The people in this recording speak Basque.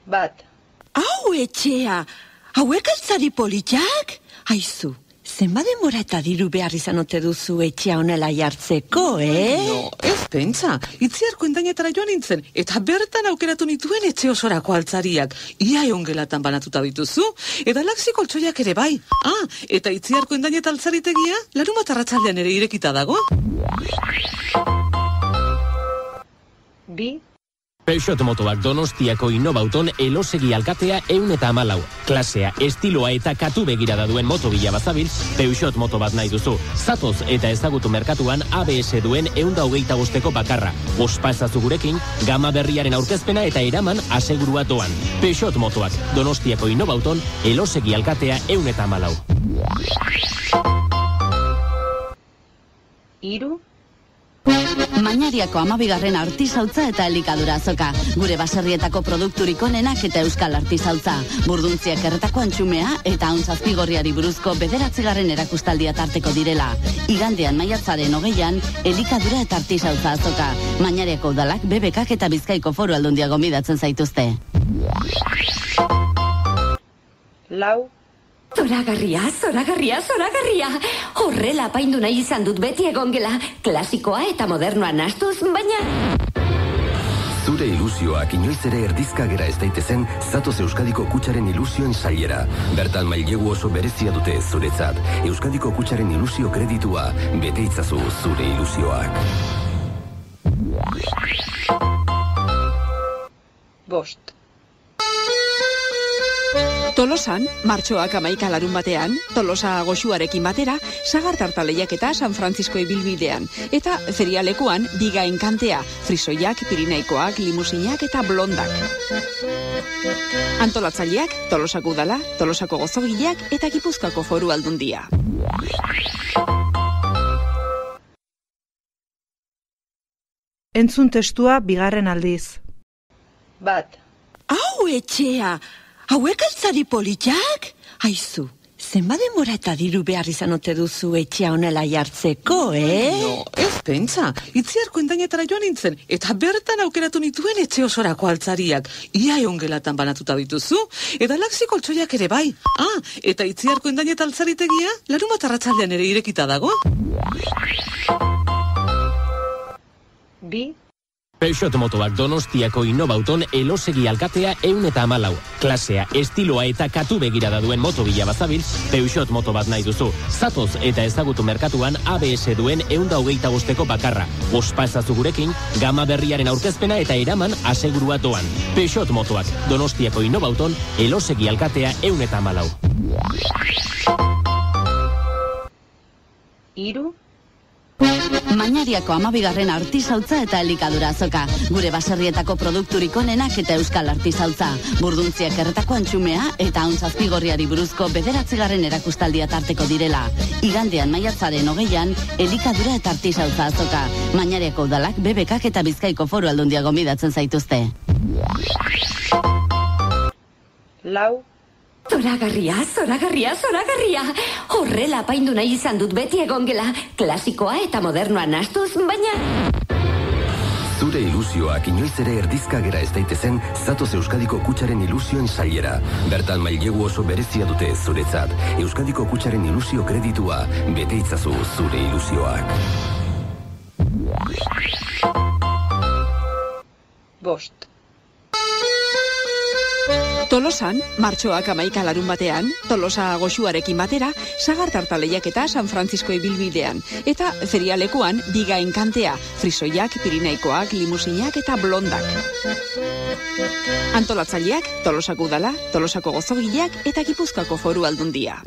Bat. Hau etxea, hauek altzari politak? Aizu, zenba denbora eta diru behar izan ote duzu etxea honela jartzeko, No, ez pentsa, Itziar Kuendainetara joan nintzen, eta bertan aukeratu nituen etxe osorako altzariak. Ia eongelatan banatuta dituzu, eta laksi koltsoiak ere bai. Eta Itziar Kuendainet altzaritegia, Larunbat arratsaldean ere irekita dago. Bi. Peugeot motoak Donostiako Innobauton elosegi alkatea 114. Klasea, estiloa eta katu begirada duen motobila bazabil, Peugeot moto bat nahi duzu. Zatoz eta ezagutu merkatuan ABS duen 125 bakarra. Ospa ezazu gurekin, gama berriaren aurkezpena eta eraman asegurua doan. Peugeot motoak Donostiako Innobauton elosegi alkatea 114. Hiru. Mañariako 12. artisautza eta elikadura azoka. Gure baserrietako produkturik onenak eta euskal artisautza. Burduntziak erretako antxumea eta Ahuntzazpigorriari buruzko 9. erakustaldia tarteko direla. Igandean maiatzaren 20an elikadura eta artisautza azoka. Mañariako udalak, BBKak eta Bizkaiko Foru Aldundia gonbidatzen zaituzte. Lau. Zoragarria. Horrela apaindu nahi izan dut beti egongela. Klasikoa eta modernoa nahastuz, baina... Zure ilusioak inoiz ere erdizka gera ez daitezen Zatoz Euskadiko Kutxaren ilusioen sailera. Bertan mailegu oso berezia dute zuretzat. Euskadiko Kutxaren ilusio kreditua, bete itzazu zure ilusioak. Bost. Tolosan, martxoak 11 Larunbatean, Tolosa goxuarekin batera, sagar tartaleiak eta San Francisco ibilbidean. Eta ferialekuan, biga enkantea, frisoiak, pirineikoak, limusinak eta blondak. Antolatzaileak, Tolosako udala, Tolosako gozogileak eta Gipuzkoako Foru Aldundia. Entzun testua bigarren aldiz. Bat. Hau etxea, hauek altzari politak? Aizu, zenba denbora eta diru behar izan ote duzu etxea honela jartzeko, No, ez pentsa, Itziar Kuendainetara joan nintzen, eta bertan aukeratu nituen etxe osorako altzariak. Ia eongelatan banatuta dituzu, eta laksi koltsoiak ere bai. Eta Itziar Kuendainet altzaritegia, Larunbat arratsaldean ere irekita dago. Bi. Peugeot motoak Donostiako Innobauton elosegi alkatea 114. Klasea, estiloa eta katu begirada duen motobila bazabil, Peugeot moto bat nahi duzu. Zatoz eta ezagutu merkatuan ABS duen 125 bakarra. Ospa ezazu gurekin, gama berriaren aurkezpena eta eraman asegurua doan. Peugeot motoak Donostiako Innobauton elosegi alkatea 114. Hiru. Mañariako 12. artisautza eta elikadura azoka. Gure baserrietako produkturik onenak eta euskal artisautza. Burduntziak erretako antxumea eta Ahuntzazpigorriari buruzko 9. erakustaldia tarteko direla. Igandean maiatzaren 20an elikadura eta artisautza azoka. Mañariako udalak, BBKak eta Bizkaiko Foru Aldundia gonbidatzen zaituzte. Lau. Zoragarria. Horrela apaindu nahi izan dut beti egongela. Klasikoa eta modernoa nahastuz, baina... Zure ilusioak inoiz ere erdizka gera ez daitezen Zatoz Euskadiko Kutxaren ilusioen sailera. Bertan mailegu oso berezia dute zuretzat. Euskadiko Kutxaren ilusio kreditua, bete itzazu zure ilusioak. Bost. Tolosan, martxoak 11 Larunbatean, Tolosa goxuarekin batera, sagar tartaleiak eta San Francisco ibilbidean. Eta ferialekuan, biga enkantea, frisoiak, pirineikoak, limusinak eta blondak. Antolatzaileak, Tolosako udala, Tolosako gozogileak eta Gipuzkoako Foru Aldundia.